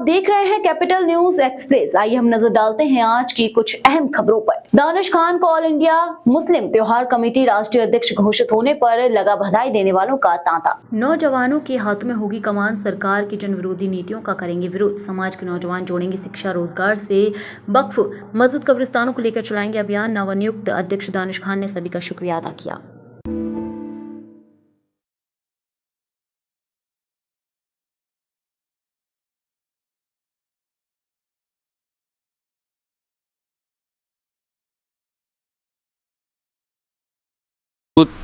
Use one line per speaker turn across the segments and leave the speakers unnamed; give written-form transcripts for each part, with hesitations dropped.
देख रहे हैं कैपिटल न्यूज एक्सप्रेस। आइए हम नजर डालते हैं आज की कुछ अहम खबरों पर। दानिश खान को ऑल इंडिया मुस्लिम त्योहार कमेटी राष्ट्रीय अध्यक्ष घोषित होने पर लगा बधाई देने वालों का तांता। नौजवानों के हाथ में होगी कमान, सरकार की जन विरोधी नीतियों का करेंगे विरोध। समाज के नौजवान जोड़ेंगे शिक्षा रोजगार से वक्फ मस्जिद कब्रिस्तानों को लेकर चलाएंगे अभियान। नवनियुक्त अध्यक्ष दानिश खान ने सभी का शुक्रिया अदा किया।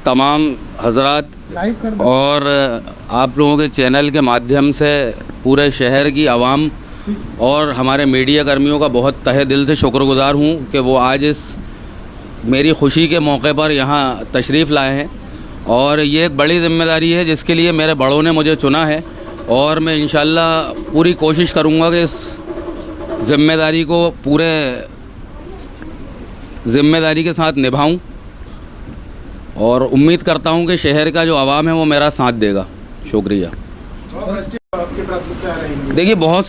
तमाम हजरात और आप लोगों के चैनल के माध्यम से पूरे शहर की आवाम और हमारे मीडिया कर्मियों का बहुत तहे दिल से शुक्रगुजार हूँ कि वो आज इस मेरी खुशी के मौके पर यहाँ तशरीफ़ लाए हैं। और ये एक बड़ी ज़िम्मेदारी है जिसके लिए मेरे बड़ों ने मुझे चुना है और मैं इंशाल्लाह पूरी कोशिश करूँगा कि इस ज़िम्मेदारी को पूरे ज़िम्मेदारी के साथ निभाऊँ और उम्मीद करता हूं कि शहर का जो आवाम है वो मेरा साथ देगा। शुक्रिया। देखिए बहुत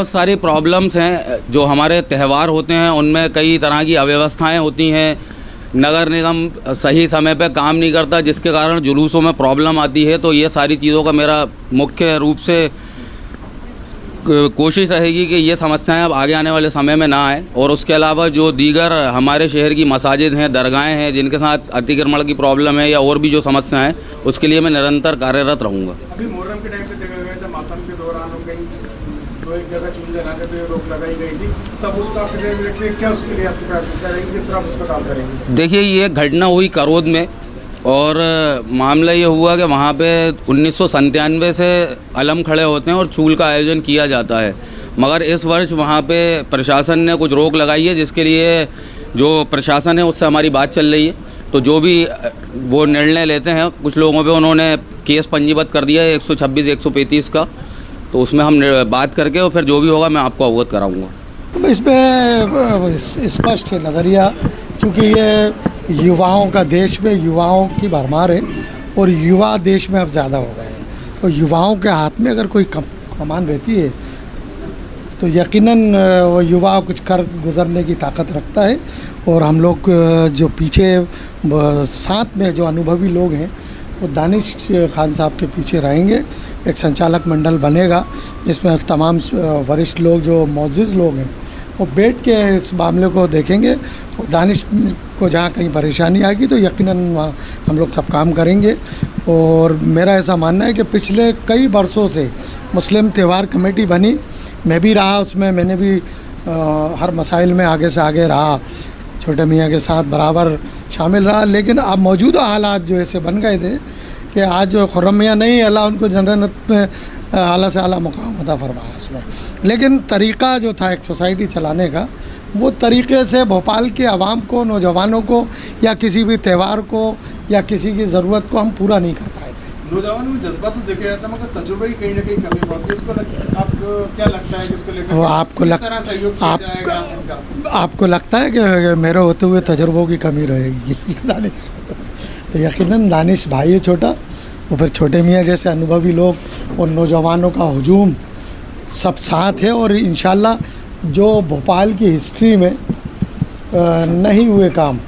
सारी प्रॉब्लम्स हैं। जो हमारे त्यौहार होते हैं उनमें कई तरह की अव्यवस्थाएं होती हैं। नगर निगम सही समय पे काम नहीं करता जिसके कारण जुलूसों में प्रॉब्लम आती है। तो ये सारी चीज़ों का मेरा मुख्य रूप से कोशिश रहेगी कि ये समस्याएं अब आगे आने वाले समय में ना आए। और उसके अलावा जो दीगर हमारे शहर की मसाजिद हैं, दरगाहें हैं जिनके साथ अतिक्रमण की प्रॉब्लम है या और भी जो समस्याएं हैं उसके लिए मैं निरंतर कार्यरत रहूँगा।
अभी मुहर्रम के टाइम पे देखा गया था मातम के दौरान कहीं तो एक जगह चूल जलाने पे रोक लगाई गई थी, तब उसका क्या उसके लिए आपकी प्राथमिकता रहेगी, किस तरह उस पर काम करेंगे?
देखिए ये घटना हुई करौद में और मामला ये हुआ कि वहाँ पे 1997 से अलम खड़े होते हैं और चूल का आयोजन किया जाता है। मगर इस वर्ष वहाँ पे प्रशासन ने कुछ रोक लगाई है जिसके लिए जो प्रशासन है उससे हमारी बात चल रही है। तो जो भी वो निर्णय लेते हैं, कुछ लोगों पे उन्होंने केस पंजीबद्ध कर दिया है 126, 135 का। तो उसमें हम बात करके और फिर जो भी होगा मैं आपको अवगत कराऊँगा।
इसमें स्पष्ट नज़रिया, चूँकि ये युवाओं का देश में युवाओं की भरमार है और युवा देश में अब ज़्यादा हो गए हैं। तो युवाओं के हाथ में अगर कोई कमान रहती है तो यकीनन वो युवा कुछ कर गुजरने की ताकत रखता है। और हम लोग जो पीछे साथ में जो अनुभवी लोग हैं वो दानिश खान साहब के पीछे रहेंगे। एक संचालक मंडल बनेगा जिसमें तमाम वरिष्ठ लोग जो मौजूद लोग हैं वो बैठ के इस मामले को देखेंगे। दानिश को जहाँ कहीं परेशानी आएगी तो यकीनन हम लोग सब काम करेंगे। और मेरा ऐसा मानना है कि पिछले कई वर्षों से मुस्लिम त्यौहार कमेटी बनी, मैं भी रहा उसमें, मैंने भी हर मसाइल में आगे से आगे रहा, छोटे मियाँ के साथ बराबर शामिल रहा। लेकिन अब मौजूदा हालात जो ऐसे बन गए थे कि आज जो खुर्रम मियाँ नहीं, अल्लाह उनको जन्नत में आला से आला मुकाम अता फरमाया उसमें। लेकिन तरीक़ा जो था एक सोसाइटी चलाने का, वो तरीक़े से भोपाल के आवाम को, नौजवानों को या किसी भी त्यौहार को या किसी की ज़रूरत को हम पूरा नहीं कर पाए थे।
नौजवानों में जज्बा तो देखा जाता है मगर तजुर्बा की कहीं ना कहीं कमी होती है। आपको क्या लगता है कि इसको लेकर
आपको लगता है कि मेरे होते हुए तजुर्बों की कमी रहेगी? दानिश तो यकीनन दानिश भाई है छोटा, और फिर छोटे मियाँ जैसे अनुभवी लोग और नौजवानों का हुजूम सब साथ है। और इंशाल्लाह जो भोपाल की हिस्ट्री में नहीं हुए काम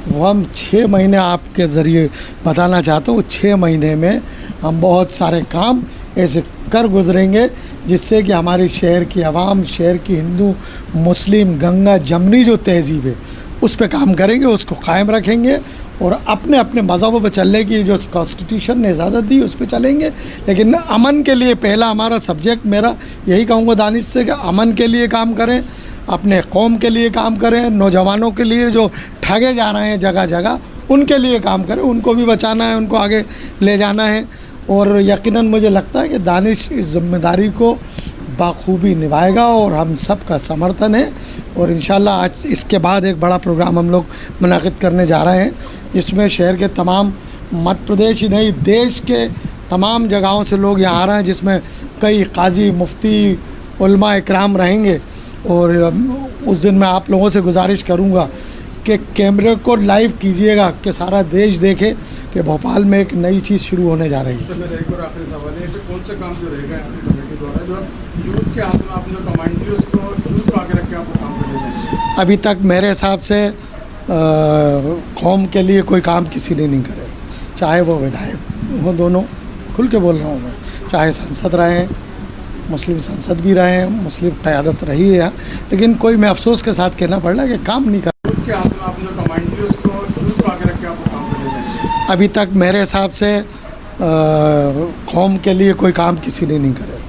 वो हम 6 महीने आपके ज़रिए बताना चाहता हूँ। 6 महीने में हम बहुत सारे काम ऐसे कर गुजरेंगे जिससे कि हमारे शहर की आवाम, शहर की हिंदू मुस्लिम गंगा जमनी जो तहज़ीब है उस पर काम करेंगे, उसको कायम रखेंगे और अपने अपने मज़हबों पर चलने की जो कॉन्स्टिट्यूशन ने इजाज़त दी उस पर चलेंगे। लेकिन अमन के लिए पहला हमारा सब्जेक्ट, मेरा यही कहूँगा दानिश से कि अमन के लिए काम करें, अपने कौम के लिए काम करें, नौजवानों के लिए जो ठगे जा रहे हैं जगह जगह उनके लिए काम करें, उनको भी बचाना है, उनको आगे ले जाना है। और यकीनन मुझे लगता है कि दानिश इस जिम्मेदारी को बाखूबी निभाएगा और हम सब का समर्थन है। और इंशाल्लाह आज इसके बाद एक बड़ा प्रोग्राम हम लोग मुनाकिद करने जा रहे हैं जिसमें शहर के तमाम, मध्य प्रदेश ही नहीं देश के तमाम जगहों से लोग यहाँ आ रहे हैं, जिसमें कई काजी, मुफ्ती, उलमा इकराम रहेंगे। और उस दिन मैं आप लोगों से गुजारिश करूँगा कि कैमरे को लाइव कीजिएगा कि सारा देश देखे कि भोपाल में एक नई चीज़ शुरू होने जा रही है।
तो मेरा एक और आखिरी सवाल है, ऐसे कौन से काम जो रहेगा आपकी कमेटी द्वारा जो यूथ के हाथ में आपने जो कमांड दी उसको यूथ को आगे रख के आपको काम करना चाहिए?
अभी तक मेरे हिसाब से कौम के लिए कोई काम किसी ने नहीं करे, चाहे वो विधायक हो, दोनों खुल के बोल रहा हूँ मैं, चाहे सांसद रहे हैं, मुस्लिम सांसद भी रहे हैं, मुस्लिम क़यादत रही है, लेकिन कोई मैं अफसोस के साथ कहना पड़ रहा है कि काम नहीं कर।
यूथ के हाथ में आपने जो कमांड दी उसको यूथ को आगे रख के आपको काम करना चाहिए?
अभी तक मेरे हिसाब से कौम के लिए कोई काम किसी ने नहीं करे,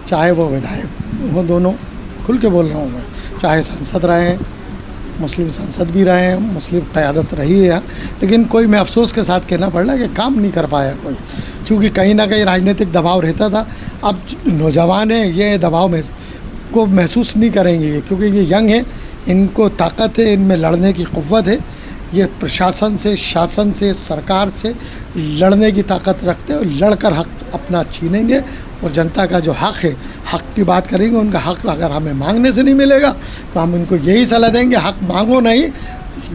चाहे वो विधायक हो, दोनों खुल के बोल रहा हूँ मैं, चाहे सांसद रहे हैं, मुस्लिम सांसद भी रहे हैं, मुस्लिम क़यादत रही है, लेकिन कोई मैं अफसोस के साथ कहना पड़ रहा है कि काम नहीं कर पाया कोई, क्योंकि कहीं ना कहीं राजनीतिक दबाव रहता था। अब नौजवान हैं, ये दबाव में को महसूस नहीं करेंगे क्योंकि ये यंग है, इनको ताकत है, इनमें लड़ने की क़ुव्वत है, ये प्रशासन से, शासन से, सरकार से लड़ने की ताकत रखते हैं और लड़कर हक अपना छीनेंगे और जनता का जो हक है, हक की बात करेंगे। उनका हक अगर हमें मांगने से नहीं मिलेगा तो हम उनको यही सलाह देंगे, हक मांगो नहीं,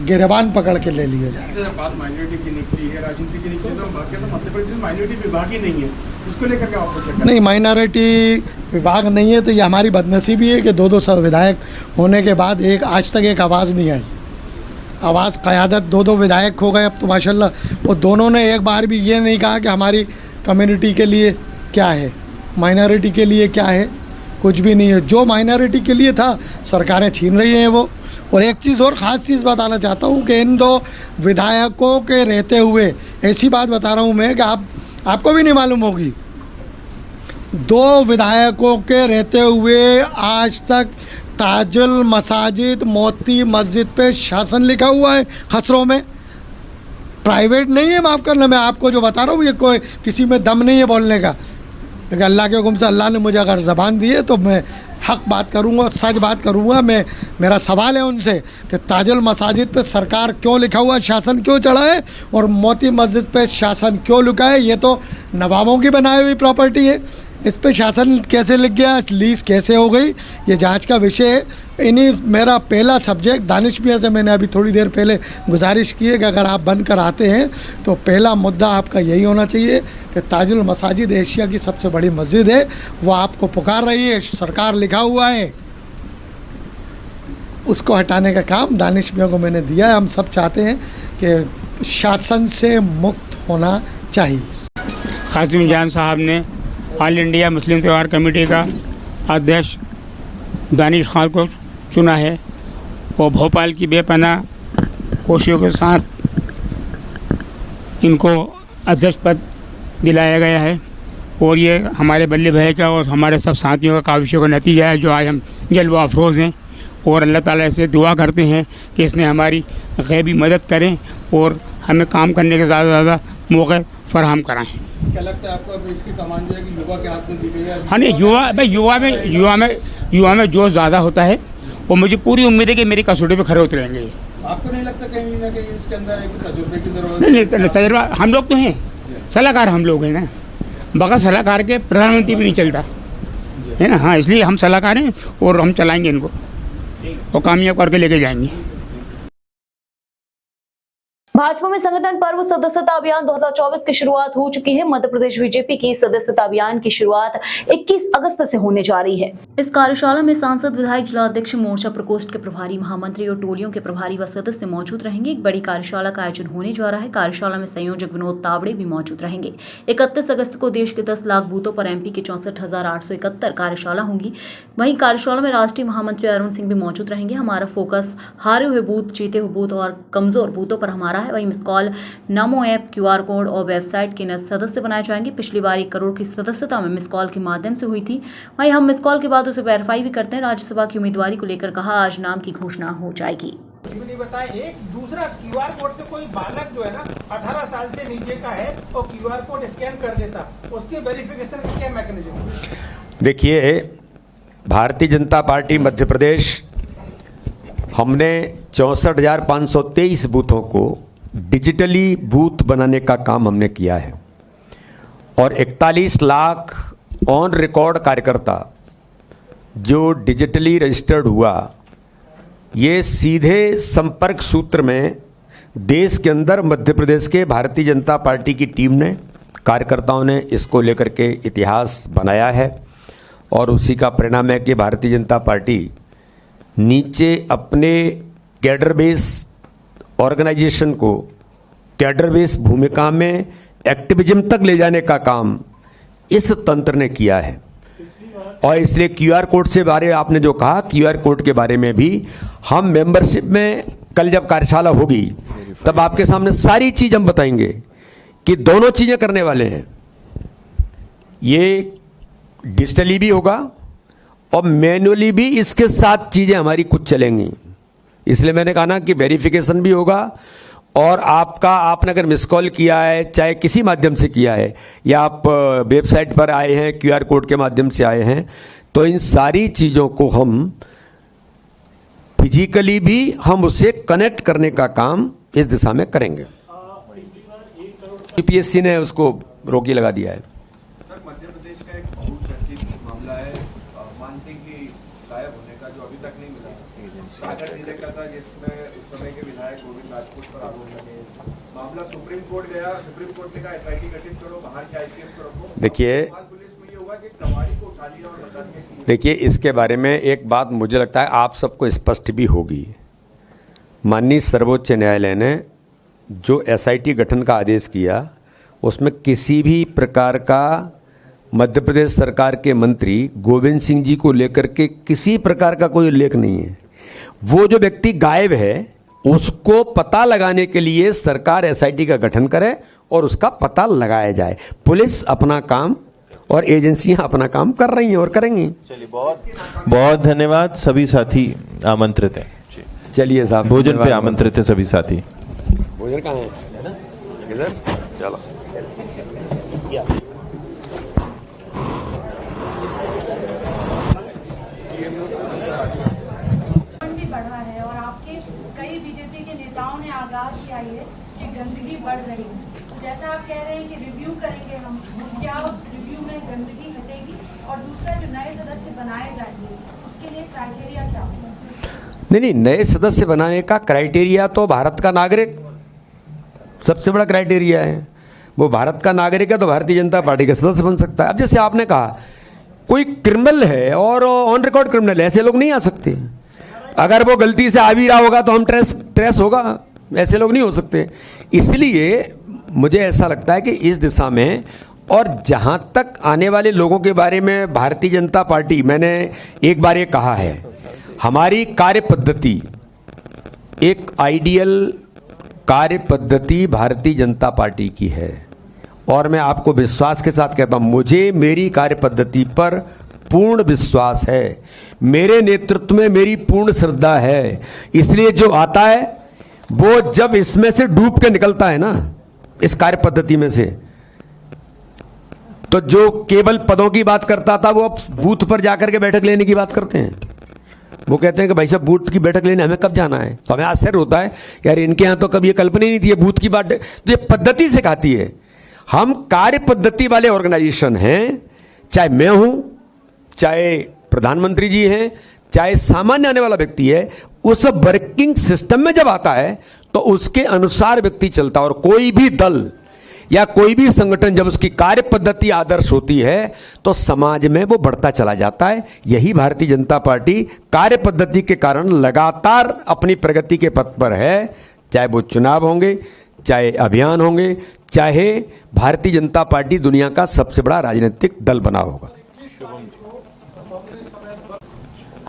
गिरबान पकड़ के ले लिया जाए।
जब बात माइनॉरिटी की निकली है, राजनीति की निकली, तो बाकी तो मध्य प्रदेश में माइनॉरिटी विभाग ही नहीं है, इसको लेकर के आपको क्या?
नहीं, माइनॉरिटी विभाग नहीं है तो ये हमारी बदनसीबी है कि 2-2 विधायक होने के बाद एक आज तक एक आवाज़ नहीं आई। आवाज़ क़यादत 2-2 विधायक हो गए अब तो माशाल्लाह, वो दोनों ने एक बार भी ये नहीं कहा कि हमारी कम्युनिटी के लिए क्या है, माइनॉरिटी के लिए क्या है, कुछ भी नहीं है। जो माइनॉरिटी के लिए था सरकारें छीन रही हैं वो। और एक चीज़ और ख़ास चीज़ बताना चाहता हूँ कि इन 2 विधायकों के रहते हुए ऐसी बात बता रहा हूँ मैं कि आपको भी नहीं मालूम होगी, 2 विधायकों के रहते हुए आज तक ताजुल मसाजिद मोती मस्जिद पे शासन लिखा हुआ है खसरों में, प्राइवेट नहीं है, माफ़ करना, मैं आपको जो बता रहा हूँ ये कोई किसी में दम नहीं है बोलने का, लेकिन अल्लाह के हुक्म से अल्लाह ने मुझे अगर ज़बान दी है तो मैं हक बात करूँगा, सच बात करूँगा। मेरा सवाल है उनसे कि ताजुल मसाजिद पे सरकार क्यों लिखा हुआ है, शासन क्यों चढ़ा है, और मोती मस्जिद पे शासन क्यों लिखा है? ये तो नवाबों की बनाई हुई प्रॉपर्टी है, इस पे शासन कैसे लिख गया, लीज़ कैसे हो गई, ये जांच का विषय है। इन्हीं मेरा पहला सब्जेक्ट दानिश मियां से मैंने अभी थोड़ी देर पहले गुजारिश की है कि अगर आप बनकर आते हैं तो पहला मुद्दा आपका यही होना चाहिए कि ताजुल मसाजिद एशिया की सबसे बड़ी मस्जिद है, वो आपको पुकार रही है, सरकार लिखा हुआ है, उसको हटाने का काम दानिश मियां को मैंने दिया है। हम सब चाहते हैं कि शासन से मुक्त होना चाहिए।
कासिम जान साहब ने ऑल इंडिया मुस्लिम त्यौहार कमेटी का अध्यक्ष दानिश खान को चुना है और भोपाल की बेपनाह कोशिशों के साथ इनको अध्यक्ष पद दिलाया गया है और ये हमारे बल्ले भाई का और हमारे सब साथियों का काविशों का नतीजा है जो आज हम जलवा अफरोज़ हैं और अल्लाह ताला से दुआ करते हैं कि इसने हमारी गैबी मदद करें और हमें काम करने के ज़्यादा से ज़्यादा मौके फराहम कराएँ।
क्या लगता है आपको अब इसकी कमान जो है कि युवा के हाथ में दी गई है?
हाँ नहीं, युवा में जो ज़्यादा होता है वो मुझे पूरी उम्मीद है कि मेरी कसौटी पे खरे उतरेंगे।
आपको नहीं लगता कहीं ना कहीं इसके अंदर एक तजुर्बे की जरूरत?
नहीं, तजर्बा हम लोग तो हैं, सलाहकार हम लोग हैं ना, बगैर सलाहकार के प्रधानमंत्री भी नहीं चलता है ना। हाँ, इसलिए हम सलाहकार हैं और हम चलाएंगे इनको और कामयाब करके लेके जाएंगे।
भाजपा में संगठन पर्व सदस्यता अभियान 2024 की शुरुआत हो चुकी है। मध्य प्रदेश बीजेपी की सदस्यता अभियान की शुरुआत 21 अगस्त से होने जा रही है। इस कार्यशाला में सांसद, विधायक, जिला अध्यक्ष, मोर्चा प्रकोष्ठ के प्रभारी, महामंत्री और टोलियों के प्रभारी व सदस्य मौजूद रहेंगे। एक बड़ी कार्यशाला का आयोजन होने जा रहा है। कार्यशाला में संयोजक विनोद तावड़े भी मौजूद रहेंगे। 31 अगस्त को देश के 10 लाख बूथों पर एमपी की 64,871 कार्यशाला होंगी। वहीं कार्यशाला में राष्ट्रीय महामंत्री अरुण सिंह भी मौजूद रहेंगे। हमारा फोकस हारे हुए बूथ, जीते हुए बूथ और कमजोर बूथों पर हमारा है। वहीं मिस कॉल, नमो ऐप, QR कोड और वेबसाइट के सदस्य बनाए जाएंगे। पिछली बार 1 करोड़ की सदस्यता में मिस कॉल के माध्यम से हुई थी। वहीं हम मिस कॉल के बाद उसे वेरीफाई भी करते हैं। राज्यसभा की उम्मीदवारी को लेकर कहा, आज नाम की घोषणा हो जाएगी।
एक दूसरा QR कोड से कोई बालक जो है ना 18 साल से नीचे का है और QR कोड स्कैन कर देता, उसके वेरिफिकेशन का क्या मैकेनिज्म?
देखिए, भारतीय जनता पार्टी मध्य प्रदेश, हमने 64,523 बूथों को डिजिटली बूथ बनाने का काम हमने किया है और 41 लाख ऑन रिकॉर्ड कार्यकर्ता जो डिजिटली रजिस्टर्ड हुआ ये सीधे संपर्क सूत्र में देश के अंदर मध्य प्रदेश के भारतीय जनता पार्टी की टीम ने, कार्यकर्ताओं ने इसको लेकर के इतिहास बनाया है और उसी का परिणाम है कि भारतीय जनता पार्टी नीचे अपने कैडर बेस ऑर्गेनाइजेशन को कैडर बेस भूमिका में एक्टिविज्म तक ले जाने का काम इस तंत्र ने किया है। और इसलिए क्यूआर कोड से बारे आपने जो कहा, क्यूआर कोड के बारे में भी हम मेंबरशिप में कल जब कार्यशाला होगी तब आपके सामने सारी चीज हम बताएंगे कि दोनों चीजें करने वाले हैं। ये डिजिटली भी होगा और मैनुअली भी इसके साथ चीजें हमारी कुछ चलेंगी। इसलिए मैंने कहा ना कि वेरिफिकेशन भी होगा और आपने अगर मिस कॉल किया है, चाहे किसी माध्यम से किया है या आप वेबसाइट पर आए हैं, क्यूआर कोड के माध्यम से आए हैं, तो इन सारी चीज़ों को हम फिजिकली भी हम उसे कनेक्ट करने का काम इस दिशा में करेंगे। यूपीएससी ने उसको रोकी लगा दिया है।
सर, मध्य प्रदेश का एक बहुत चर्चित मामला है मान सिंह की गायब होने का, जो अभी तक नहीं मिला। सागर जिले का था जिसमें उस समय के विधायक गोविंद राजपूत पर आरोप लगे। मामला सुप्रीम कोर्ट गया, सुप्रीम कोर्ट ने कहा एसआईटी गठित करो, बाहर के आईपीएस को रखो।
देखिए,
पुलिस में ये हुआ कि कवाड़ी को उठा लिया और बता दिया।
देखिए, इसके बारे में एक बात मुझे लगता है आप सबको स्पष्ट भी होगी। माननीय सर्वोच्च न्यायालय ने जो एसआईटी गठन का आदेश किया उसमें किसी भी प्रकार का मध्य प्रदेश सरकार के मंत्री गोविंद सिंह जी को लेकर के किसी प्रकार का कोई उल्लेख नहीं है। वो जो व्यक्ति गायब है उसको पता लगाने के लिए सरकार एसआईटी का गठन करे और उसका पता लगाया जाए। पुलिस अपना काम और एजेंसियां अपना काम कर रही हैं और करेंगी।
चलिए, बहुत बहुत धन्यवाद। सभी साथी आमंत्रित हैं।
चलिए साहब,
भोजन पे आमंत्रित हैं सभी साथी।
भोजन कहाँ है? इधर चलो।
भी बढ़ा है और आपके कई बीजेपी के नेताओं ने आगाज किया है कि गंदगी बढ़ रही है। जैसा आप कह रहे हैं कि रिव्यू करेंगे हम, क्या उस रिव्यू में गंदगी हटेगी? और दूसरा, जो नए सदस्य बनाए जाएंगे उसके लिए क्राइटेरिया क्या होगा?
नहीं, नए सदस्य बनाने का क्राइटेरिया तो भारत का नागरिक सबसे बड़ा क्राइटेरिया है। वो भारत का नागरिक है तो भारतीय जनता पार्टी का सदस्य बन सकता है। अब जैसे आपने कहा कोई क्रिमिनल है और ऑन रिकॉर्ड क्रिमिनल है, ऐसे लोग नहीं आ सकते। अगर वो गलती से आ भी रहा होगा तो हम ट्रेस होगा, ऐसे लोग नहीं हो सकते। इसलिए मुझे ऐसा लगता है कि इस दिशा में, और जहां तक आने वाले लोगों के बारे में भारतीय जनता पार्टी, मैंने एक बार ये कहा है, हमारी कार्य पद्धति एक आइडियल कार्य पद्धति भारतीय जनता पार्टी की है। और मैं आपको विश्वास के साथ कहता हूं, मुझे मेरी कार्य पद्धति पर पूर्ण विश्वास है, मेरे नेतृत्व में मेरी पूर्ण श्रद्धा है। इसलिए जो आता है वो जब इसमें से डूब के निकलता है ना, इस कार्य पद्धति में से, तो जो केवल पदों की बात करता था वो अब बूथ पर जाकर के बैठक लेने की बात करते हैं। वो कहते हैं कि भाई साहब बूथ की बैठक लेने हमें कब जाना है? तो हमें आश्चर्य होता है यार, इनके यहाँ तो कभी ये कल्पना ही नहीं थी बूथ की बात। तो ये पद्धति सिखाती है। हम कार्य पद्धति वाले ऑर्गेनाइजेशन हैं, चाहे मैं हूं, चाहे प्रधानमंत्री जी हैं, चाहे सामान्य आने वाला व्यक्ति है, उस वर्किंग सिस्टम में जब आता है तो उसके अनुसार व्यक्ति चलता है। और कोई भी दल या कोई भी संगठन जब उसकी कार्य पद्धति आदर्श होती है तो समाज में वो बढ़ता चला जाता है। यही भारतीय जनता पार्टी कार्य पद्धति के कारण लगातार अपनी प्रगति के पथ पर है। चाहे वो चुनाव होंगे, चाहे अभियान होंगे, चाहे भारतीय जनता पार्टी दुनिया का सबसे बड़ा राजनीतिक दल बना होगा।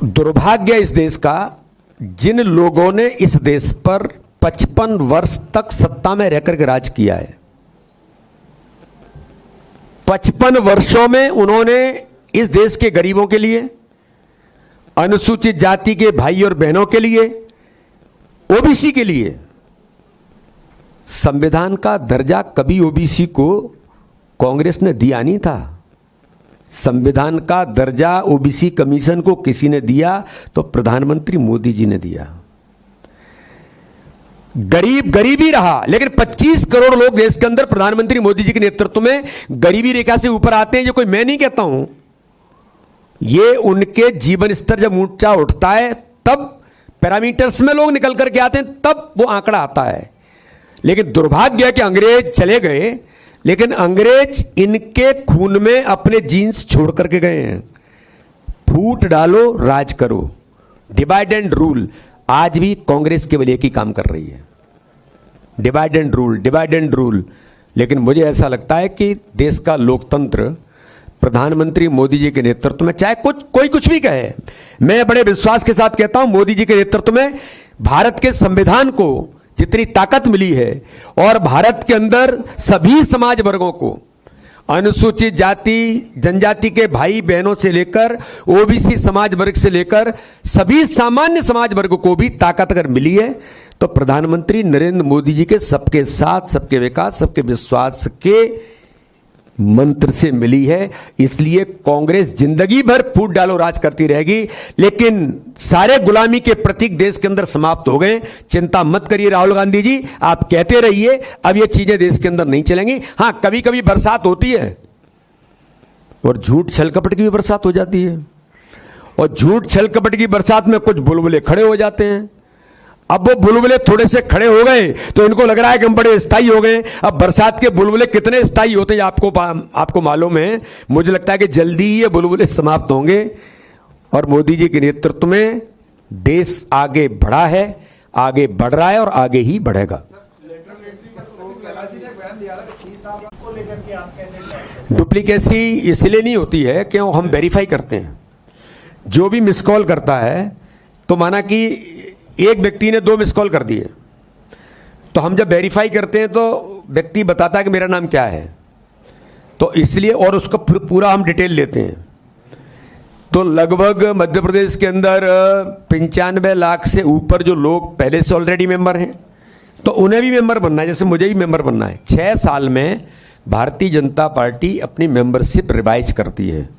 दुर्भाग्य इस देश का, जिन लोगों ने इस देश पर 55 वर्ष तक सत्ता में रहकर के राज किया है, 55 वर्षों में उन्होंने इस देश के गरीबों के लिए, अनुसूचित जाति के भाई और बहनों के लिए, ओबीसी के लिए संविधान का दर्जा कभी ओबीसी को कांग्रेस ने दिया नहीं था। संविधान का दर्जा ओबीसी कमीशन को किसी ने दिया तो प्रधानमंत्री मोदी जी ने दिया। गरीब ही रहा, लेकिन 25 करोड़ लोग देश के अंदर प्रधानमंत्री मोदी जी के नेतृत्व में गरीबी रेखा से ऊपर आते हैं। ये कोई मैं नहीं कहता हूं, ये उनके जीवन स्तर जब ऊंचा उठता है तब पैरामीटर्स में लोग निकल करके आते हैं, तब वो आंकड़ा आता है। लेकिन दुर्भाग्य है कि अंग्रेज चले गए, लेकिन अंग्रेज इनके खून में अपने जीन्स छोड़ करके गए हैं। फूट डालो, राज करो, डिवाइड एंड रूल। आज भी कांग्रेस केवल एक ही काम कर रही है, divide and rule, divide and rule. लेकिन मुझे ऐसा लगता है कि देश का लोकतंत्र प्रधानमंत्री मोदी जी के नेतृत्व में, चाहे कोई कुछ भी कहे, मैं बड़े विश्वास के साथ कहता हूं मोदी जी के नेतृत्व में भारत के संविधान को जितनी ताकत मिली है और भारत के अंदर सभी समाज वर्गों को, अनुसूचित जाति जनजाति के भाई बहनों से लेकर ओबीसी समाज वर्ग से लेकर सभी सामान्य समाज वर्ग को भी ताकत अगर मिली है तो प्रधानमंत्री नरेंद्र मोदी जी के सबके साथ, सबके विकास, सबके विश्वास के मंत्र से मिली है। इसलिए कांग्रेस जिंदगी भर फूट डालो राज करती रहेगी, लेकिन सारे गुलामी के प्रतीक देश के अंदर समाप्त हो गए। चिंता मत करिए राहुल गांधी जी, आप कहते रहिए, अब ये चीजें देश के अंदर नहीं चलेंगी। हां, कभी कभी बरसात होती है और झूठ छल कपट की भी बरसात हो जाती है, और झूठ छल कपट की बरसात में कुछ बुलबुले खड़े हो जाते हैं। अब वो बुलबुले थोड़े से खड़े हो गए तो इनको लग रहा है कि हम बड़े स्थायी हो गए। अब बरसात के बुलबुले कितने स्थायी होते हैं आपको मालूम है। मुझे लगता है कि जल्दी ही ये बुलबुले समाप्त होंगे और मोदी जी के नेतृत्व में देश आगे बढ़ा है, आगे बढ़ रहा है और आगे ही बढ़ेगा। डुप्लीकेसी इसलिए नहीं होती है कि हम वेरीफाई करते हैं। जो भी मिस कॉल करता है, तो माना कि एक व्यक्ति ने 2 मिस कॉल कर दिए, तो हम जब वेरीफाई करते हैं तो व्यक्ति बताता है कि मेरा नाम क्या है, तो इसलिए, और उसका पूरा हम डिटेल लेते हैं। तो लगभग मध्य प्रदेश के अंदर 95 लाख से ऊपर जो लोग पहले से ऑलरेडी मेंबर हैं, तो उन्हें भी मेंबर बनना है, जैसे मुझे भी मेंबर बनना है। 6 साल में भारतीय जनता पार्टी अपनी मेंबरशिप रिवाइज करती है।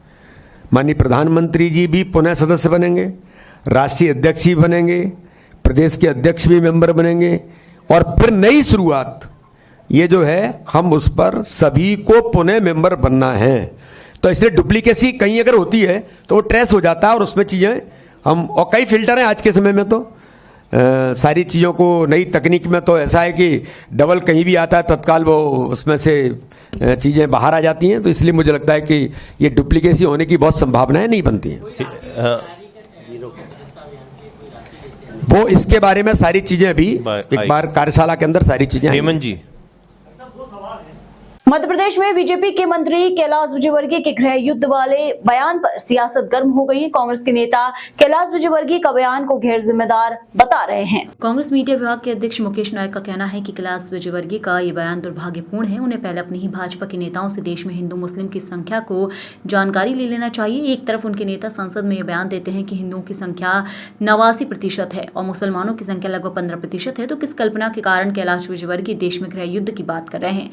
माननीय प्रधानमंत्री जी भी पुनः सदस्य बनेंगे, राष्ट्रीय अध्यक्ष भी बनेंगे, प्रदेश के अध्यक्ष भी मेंबर बनेंगे, और फिर नई शुरुआत ये जो है हम उस पर सभी को पुनः मेंबर बनना है। तो इसलिए डुप्लीकेसी कहीं अगर होती है तो वो ट्रेस हो जाता है और उसमें चीज़ें हम, और कई फिल्टर हैं आज के समय में, तो सारी चीज़ों को नई तकनीक में तो ऐसा है कि डबल कहीं भी आता है तत्काल वो उसमें से चीज़ें बाहर आ जाती हैं। तो इसलिए मुझे लगता है कि ये डुप्लीकेसी होने की बहुत संभावनाएं नहीं बनती हैं। वो इसके बारे में सारी चीजें अभी एक बार कार्यशाला के अंदर सारी चीजें। हेमंत जी,
मध्य प्रदेश में बीजेपी के मंत्री कैलाश विजयवर्गीय के गृह युद्ध वाले बयान पर सियासत गर्म हो गई। कांग्रेस के नेता कैलाश विजयवर्गीय का बयान को गैर जिम्मेदार बता रहे हैं। कांग्रेस मीडिया विभाग के अध्यक्ष मुकेश नायक का कहना है कि कैलाश विजयवर्गीय का ये बयान दुर्भाग्यपूर्ण है। उन्हें पहले अपनी ही भाजपा के नेताओं से देश में हिंदू मुस्लिम की संख्या को जानकारी ले लेना चाहिए। एक तरफ उनके नेता संसद में ये बयान देते हैं कि हिंदुओं की संख्या 89% है और मुसलमानों की संख्या लगभग 15% है, तो किस कल्पना के कारण कैलाश विजयवर्गीय देश में गृह युद्ध की बात कर रहे हैं।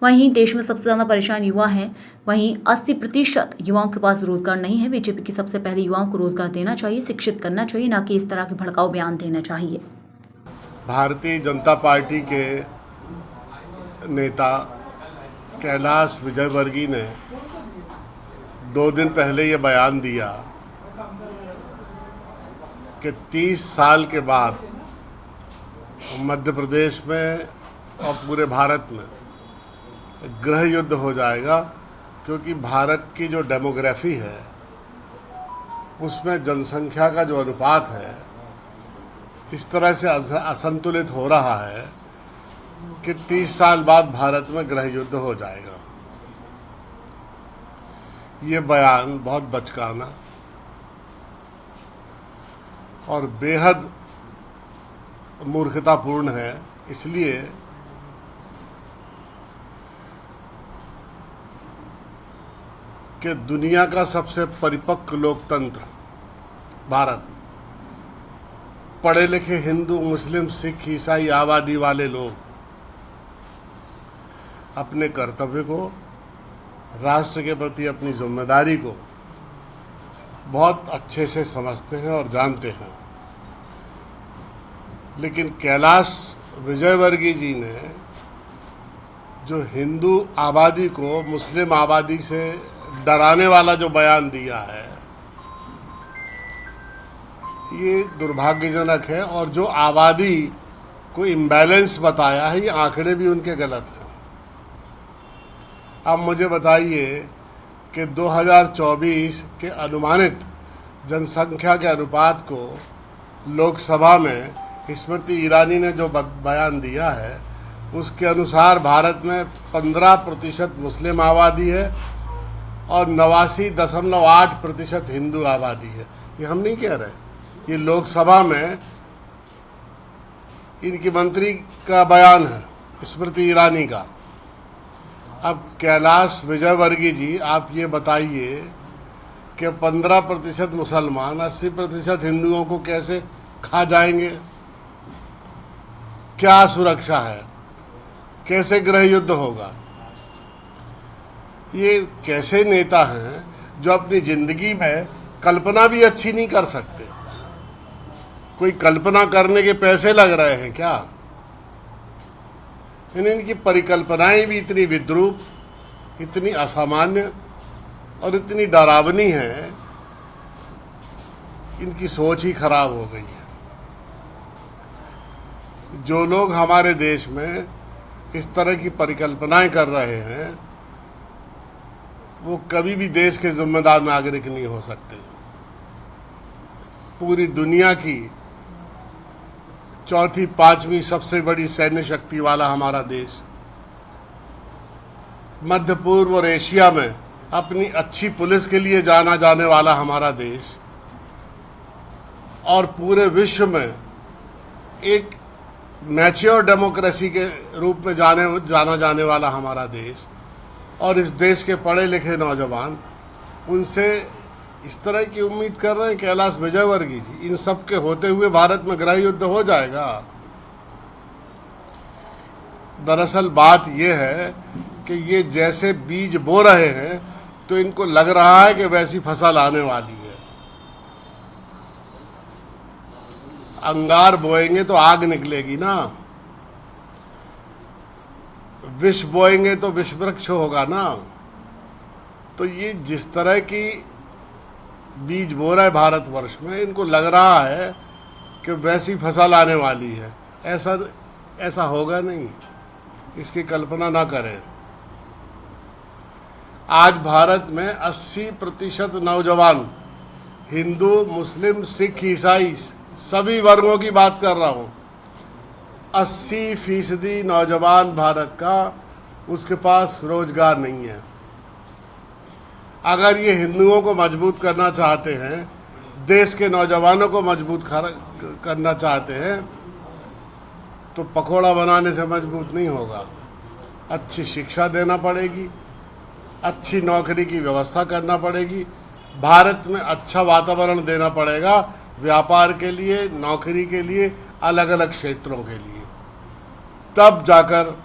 वहीं देश में सबसे ज्यादा परेशान युवा हैं, वहीं 80% युवाओं के पास रोजगार नहीं है। बीजेपी की सबसे पहले युवाओं को रोजगार देना चाहिए, शिक्षित करना चाहिए, ना कि इस तरह के भड़काऊ बयान देना चाहिए।
भारतीय जनता पार्टी के नेता कैलाश विजयवर्गीय ने 2 दिन पहले ये बयान दिया कि 30 साल के बाद मध्य प्रदेश में और पूरे भारत में गृह युद्ध हो जाएगा, क्योंकि भारत की जो डेमोग्राफी है उसमें जनसंख्या का जो अनुपात है इस तरह से असंतुलित हो रहा है कि 30 साल बाद भारत में गृह युद्ध हो जाएगा। ये बयान बहुत बचकाना और बेहद मूर्खतापूर्ण है, इसलिए कि दुनिया का सबसे परिपक्व लोकतंत्र भारत, पढ़े लिखे हिंदू मुस्लिम सिख ईसाई आबादी वाले लोग अपने कर्तव्य को, राष्ट्र के प्रति अपनी जिम्मेदारी को बहुत अच्छे से समझते हैं और जानते हैं। लेकिन कैलाश विजयवर्गीय जी ने जो हिंदू आबादी को मुस्लिम आबादी से डराने वाला जो बयान दिया है, ये दुर्भाग्यजनक है। और जो आबादी को इम्बैलेंस बताया है, ये आंकड़े भी उनके गलत हैं। अब मुझे बताइए कि 2024 के अनुमानित जनसंख्या के अनुपात को लोकसभा में स्मृति ईरानी ने जो बयान दिया है, उसके अनुसार भारत में 15% मुस्लिम आबादी है और 89.8% हिंदू आबादी है। ये हम नहीं कह रहे, ये लोकसभा में इनकी मंत्री का बयान है, स्मृति ईरानी का। अब कैलाश विजयवर्गीय जी, आप ये बताइए कि 15% मुसलमान 80% हिंदुओं को कैसे खा जाएंगे? क्या सुरक्षा है? कैसे गृह युद्ध होगा? ये कैसे नेता हैं जो अपनी जिंदगी में कल्पना भी अच्छी नहीं कर सकते? कोई कल्पना करने के पैसे लग रहे हैं क्या? इनकी परिकल्पनाएं भी इतनी विद्रूप, इतनी असामान्य और इतनी डरावनी है, इनकी सोच ही खराब हो गई है। जो लोग हमारे देश में इस तरह की परिकल्पनाएं कर रहे हैं, वो कभी भी देश के जिम्मेदार नागरिक नहीं हो सकते। पूरी दुनिया की चौथी पांचवी सबसे बड़ी सैन्य शक्ति वाला हमारा देश, मध्य पूर्व और एशिया में अपनी अच्छी पुलिस के लिए जाना जाने वाला हमारा देश, और पूरे विश्व में एक मैच्योर डेमोक्रेसी के रूप में जाना जाने वाला हमारा देश, और इस देश के पढ़े लिखे नौजवान उनसे इस तरह की उम्मीद कर रहे हैं। कैलाश विजयवर्गीय जी, इन सब के होते हुए भारत में गृह युद्ध हो जाएगा? दरअसल बात यह है कि ये जैसे बीज बो रहे हैं तो इनको लग रहा है कि वैसी फसल आने वाली है। अंगार बोएंगे तो आग निकलेगी ना, विष बोएंगे तो विष वृक्ष होगा ना। तो ये जिस तरह की बीज बो रहा है भारतवर्ष में, इनको लग रहा है कि वैसी फसल आने वाली है। ऐसा होगा नहीं, इसकी कल्पना ना करें। आज भारत में 80% नौजवान, हिंदू, मुस्लिम, सिख, ईसाई, सभी वर्गों की बात कर रहा हूँ, 80% नौजवान भारत का, उसके पास रोजगार नहीं है। अगर ये हिंदुओं को मजबूत करना चाहते हैं, देश के नौजवानों को मजबूत करना चाहते हैं, तो पकौड़ा बनाने से मजबूत नहीं होगा। अच्छी शिक्षा देना पड़ेगी, अच्छी नौकरी की व्यवस्था करना पड़ेगी, भारत में अच्छा वातावरण देना पड़ेगा व्यापार के लिए, नौकरी के लिए, अलग अलग क्षेत्रों के लिए। तब जाकर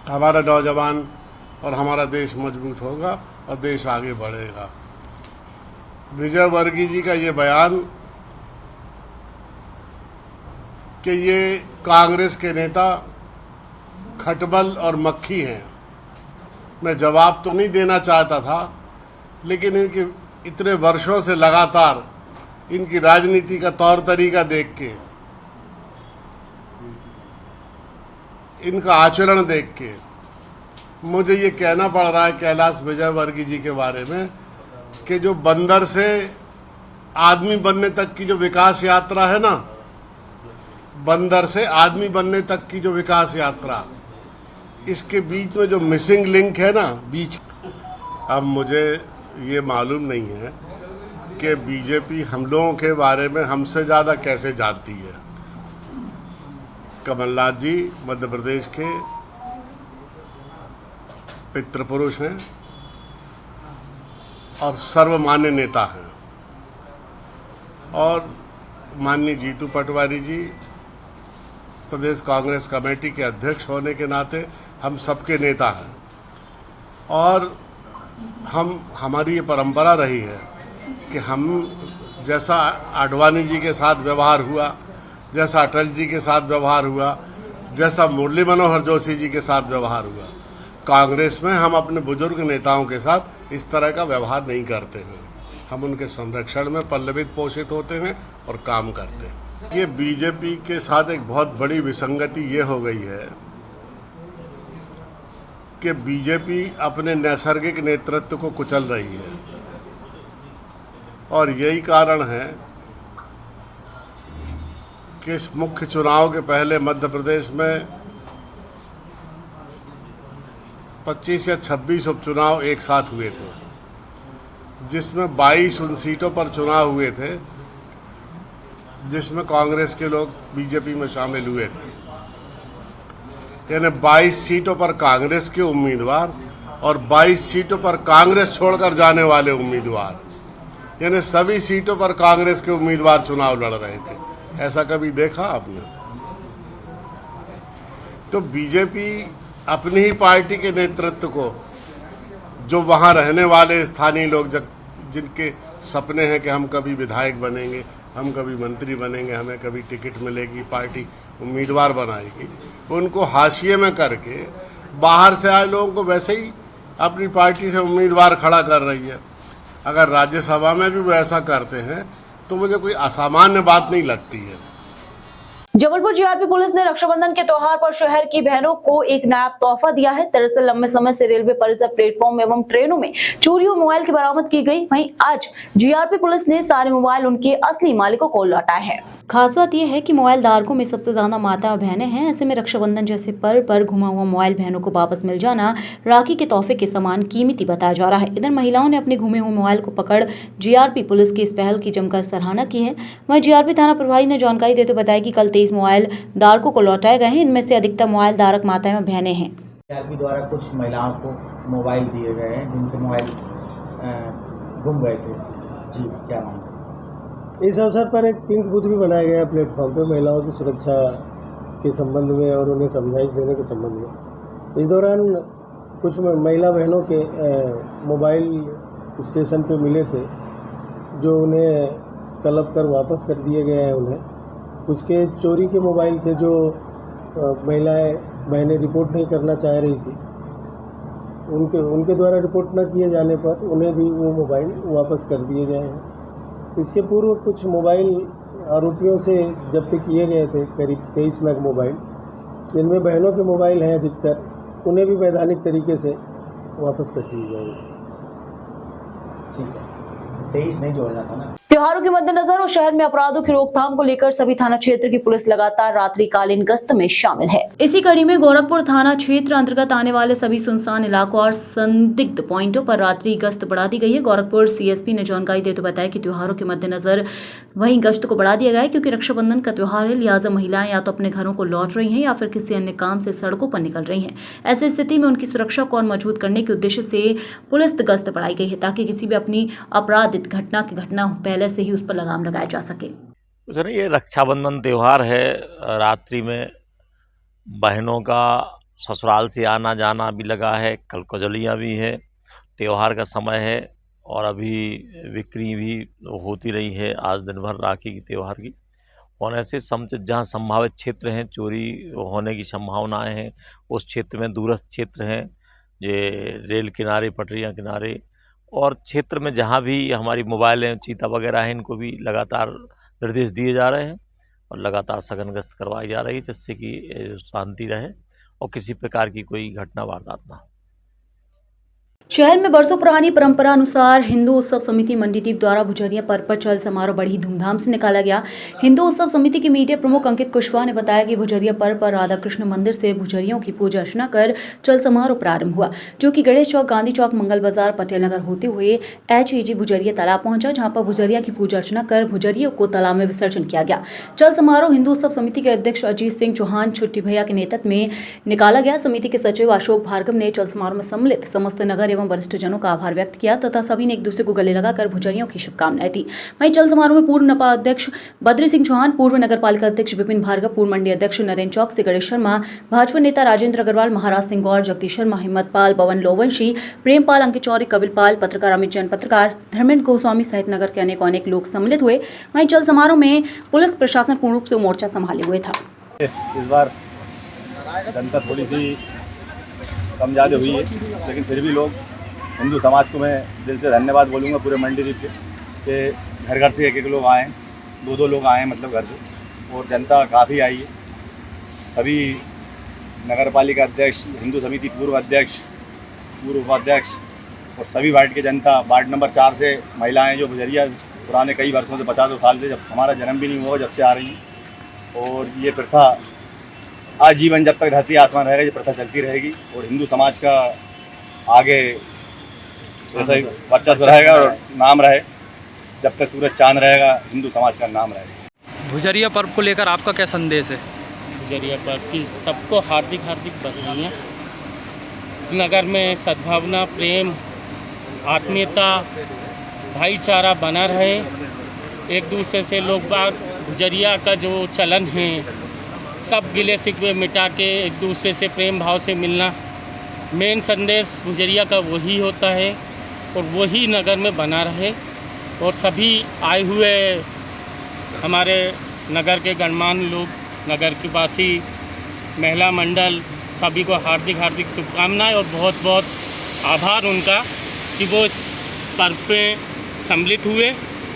हमारा नौजवान और हमारा देश मजबूत होगा और देश आगे बढ़ेगा। विजयवर्गीय जी का ये बयान कि ये कांग्रेस के नेता खटमल और मक्खी हैं, मैं जवाब तो नहीं देना चाहता था, लेकिन इनके इतने वर्षों से लगातार इनकी राजनीति का तौर तरीका देख के, इनका आचरण देख के मुझे ये कहना पड़ रहा है कैलाश विजयवर्गीय जी के बारे में कि जो बंदर से आदमी बनने तक की जो विकास यात्रा है ना, बंदर से आदमी बनने तक की जो विकास यात्रा, इसके बीच में जो मिसिंग लिंक है ना बीच, अब मुझे ये मालूम नहीं है कि बीजेपी हम लोगों के बारे में हमसे ज़्यादा कैसे जानती है। कमलनाथ जी मध्य प्रदेश के पितृपुरुष हैं और सर्वमान्य नेता हैं, और माननीय जीतू पटवारी जी प्रदेश कांग्रेस कमेटी के अध्यक्ष होने के नाते हम सबके नेता हैं। और हमारी ये परंपरा रही है कि हम जैसा आडवाणी जी के साथ व्यवहार हुआ, जैसा अटल जी के साथ व्यवहार हुआ, जैसा मुरली मनोहर जोशी जी के साथ व्यवहार हुआ, कांग्रेस में हम अपने बुजुर्ग नेताओं के साथ इस तरह का व्यवहार नहीं करते हैं। हम उनके संरक्षण में पल्लवित पोषित होते हैं और काम करते हैं। ये बीजेपी के साथ एक बहुत बड़ी विसंगति ये हो गई है कि बीजेपी अपने नैसर्गिक नेतृत्व को कुचल रही है और यही कारण है कि इस मुख्य चुनाव के पहले मध्य प्रदेश में 25 या 26 उपचुनाव एक साथ हुए थे, जिसमें 22 उन सीटों पर चुनाव हुए थे जिसमें कांग्रेस के लोग बीजेपी में शामिल हुए थे। यानी 22 सीटों पर कांग्रेस के उम्मीदवार और 22 सीटों पर कांग्रेस छोड़कर जाने वाले उम्मीदवार, यानी सभी सीटों पर कांग्रेस के उम्मीदवार चुनाव लड़ रहे थे। ऐसा कभी देखा आपने? तो बीजेपी अपनी ही पार्टी के नेतृत्व को, जो वहाँ रहने वाले स्थानीय लोग जिनके सपने हैं कि हम कभी विधायक बनेंगे, हम कभी मंत्री बनेंगे, हमें कभी टिकट मिलेगी, पार्टी उम्मीदवार बनाएगी, उनको हाशिए में करके बाहर से आए लोगों को वैसे ही अपनी पार्टी से उम्मीदवार खड़ा कर रही है। अगर राज्यसभा में भी वो ऐसा करते हैं तो मुझे कोई असामान्य बात नहीं लगती है।
जबलपुर जीआरपी पुलिस ने रक्षाबंधन के त्योहार पर शहर की बहनों को एक नायाब तोहफा दिया है। दरअसल लंबे समय से रेलवे परिसर, प्लेटफॉर्म एवं ट्रेनों में चोरी हुए मोबाइल की बरामद की गई। वहीं आज जीआरपी पुलिस ने सारे मोबाइल उनके असली मालिकों को लौटाए हैं। खास बात यह है कि मोबाइल धारकों में सबसे ज्यादा माता और बहनें हैं। ऐसे में रक्षाबंधन जैसे पर्व पर घुमा हुआ मोबाइल बहनों को वापस मिल जाना राखी के तोहफे के समान कीमती बताया जा रहा है। इधर महिलाओं ने अपने घूमे हुए मोबाइल को पकड़ जीआरपी पुलिस की इस पहल की जमकर सराहना की है। वहीं जीआरपी थाना प्रभारी ने जानकारी देते बताया कि कल 23 मोबाइल धारकों को लौटाए गए हैं। इनमें से अधिकतर मोबाइल धारक माताएं और बहनें हैं।
जीआरपी द्वारा कुछ महिलाओं को मोबाइल दिए गए हैं जिनके मोबाइल गुम गए थे। जी क्या मांग?
इस अवसर पर एक पिंक बूथ भी बनाया गया प्लेटफॉर्म पे महिलाओं की सुरक्षा के संबंध में और उन्हें समझाइश देने के संबंध में। इस दौरान कुछ महिला बहनों के मोबाइल स्टेशन पे मिले थे जो उन्हें तलब कर वापस कर दिए गए हैं। उन्हें कुछ के चोरी के मोबाइल थे जो महिलाएं बहनें रिपोर्ट नहीं करना चाह रही थी। उनके द्वारा रिपोर्ट न किए जाने पर उन्हें भी वो मोबाइल वापस कर दिए गए हैं। इसके पूर्व कुछ मोबाइल आरोपियों से जब्त किए गए थे, करीब 23 नग मोबाइल, जिनमें बहनों के मोबाइल हैं अधिकतर, उन्हें भी वैधानिक तरीके से वापस कर दिए जाएंगे।
ठीक है, 23 नहीं जोड़ना था ना।
त्योहारों के मद्देनजर और शहर में अपराधों की रोकथाम को लेकर सभी थाना क्षेत्र की पुलिस लगातार रात्रिकालीन गश्त में शामिल है। इसी कड़ी में गोरखपुर थाना क्षेत्र अंतर्गत आने वाले सभी सुनसान इलाकों और संदिग्ध पॉइंटों पर रात्रि गश्त बढ़ा दी गई है। गोरखपुर सीएसपी ने जानकारी देते बताया कि त्योहारों के मद्देनजर वहीं गश्त को बढ़ा दिया गया है, क्योंकि रक्षाबंधन का त्योहार है, लिहाजा महिलाएं या तो अपने घरों को लौट रही हैं या फिर किसी अन्य काम से सड़कों पर निकल रही हैं। ऐसी स्थिति में उनकी सुरक्षा को और मजबूत करने के उद्देश्य से पुलिस गश्त बढ़ाई गई है, ताकि किसी भी अपनी आपराधिक घटना पहले से ही उस पर लगाम लगाया जा सके।
ये रक्षाबंधन त्योहार है, रात्रि में बहनों का ससुराल से आना जाना भी लगा है, कल कजलियाँ भी है, त्योहार का समय है और अभी बिक्री भी होती रही है आज दिन भर राखी की त्योहार की होने से। समुचित जहाँ संभावित क्षेत्र हैं चोरी होने की संभावनाएं हैं, उस क्षेत्र में दूरस्थ क्षेत्र हैं, ये रेल किनारे, पटरियाँ किनारे और क्षेत्र में जहाँ भी हमारी मोबाइलें, चीता वगैरह हैं, इनको भी लगातार निर्देश दिए जा रहे हैं और लगातार सघन गश्त करवाई जा रही है, जिससे कि शांति रहे और किसी प्रकार की कोई घटना वारदात ना हो।
शहर में बरसों पुरानी परंपरा अनुसार हिंदू उत्सव समिति मंडीदीप द्वारा भुजरिया पर्व पर चल समारोह बड़ी धूमधाम से निकाला गया। हिंदू उत्सव समिति के मीडिया प्रमुख अंकित कुशवाहा ने बताया कि भुजरिया पर्व पर राधा कृष्ण मंदिर से भुजरियों की पूजा अर्चना कर चल समारोह प्रारंभ हुआ, जो कि गणेश चौक, गांधी चौक, मंगल बाजार, पटेल नगर होते हुए HEG भुजरिया तालाब पहुंचा, जहां पर भुजरिया की पूजा अर्चना कर भुजरियों को तालाब में विसर्जन किया गया। चल समारोह हिंदू उत्सव समिति के अध्यक्ष अजीत सिंह चौहान छुट्टी भैया के नेतृत्व में निकाला गया। समिति के सचिव अशोक भार्गव ने चल समारोह में सम्मिलित समस्त नगर एवं वरिष्ठ जनों का आभार व्यक्त किया तथा सभी ने एक दूसरे को गले लगाकर भुजरियों की शुभकामनाएं दी। वहीं चल समारोह में पूर्व नपा अध्यक्ष बद्री सिंह चौहान, पूर्व नगर पालिका अध्यक्ष विपिन भार्गव, पूर्व मंडी अध्यक्ष नरेंद्र चौक से गणेश शर्मा, भाजपा नेता राजेंद्र अग्रवाल, महाराज सिंह गौर, जगदीश शर्मा, हिम्मत पाल, पवन लोवंशी, प्रेम पाल, अंकित चौरी, कपिल पाल, पत्रकार अमित जैन, पत्रकार धर्मेंद्र गोस्वामी सहित नगर के अनेक लोग सम्मिलित हुए। वहीं चल समारोह में पुलिस प्रशासन पूर्ण रूप से मोर्चा संभाले हुए था।
इस बार जनता थोड़ी सी कम ज्यादा हुई है, लेकिन फिर भी लोग हिंदू समाज को मैं दिल से धन्यवाद बोलूँगा पूरे मंडीदीप के, कि घर घर से एक एक लोग आए, दो दो लोग आए मतलब घर से, और जनता काफ़ी आई है। सभी नगर पालिका अध्यक्ष, हिंदू समिति पूर्व अध्यक्ष, पूर्व उपाध्यक्ष और सभी वार्ड के जनता, वार्ड नंबर 4 से महिलाएं जो गुजरिया पुराने कई वर्षों से 50 साल से, जब हमारा जन्म भी नहीं हुआ जब से आ रही हैं। और ये प्रथा आजीवन जब तक धरती आसमान रहेगा ये प्रथा चलती रहेगी और हिंदू समाज का आगे वैसा ही वर्चस्व रहेगा और नाम रहे। जब तक सूरज चांद रहेगा हिंदू समाज का नाम रहेगा।
भुजरिया पर्व को लेकर आपका क्या संदेश है?
भुजरिया पर्व की सबको हार्दिक हार्दिक बधाइयाँ। नगर में सद्भावना, प्रेम, आत्मीयता, भाईचारा बना रहे। एक दूसरे से लोग बाग भुजरिया का जो चलन है, सब गिले शिकवे मिटा के एक दूसरे से प्रेम भाव से मिलना, मेन संदेश भुजरिया का वही होता है और वही नगर में बना रहे। और सभी आए हुए हमारे नगर के गणमान्य लोग, नगर के वासी, महिला मंडल, सभी को हार्दिक हार्दिक शुभकामनाएं और बहुत बहुत आभार उनका कि वो इस पर्व पे सम्मिलित हुए।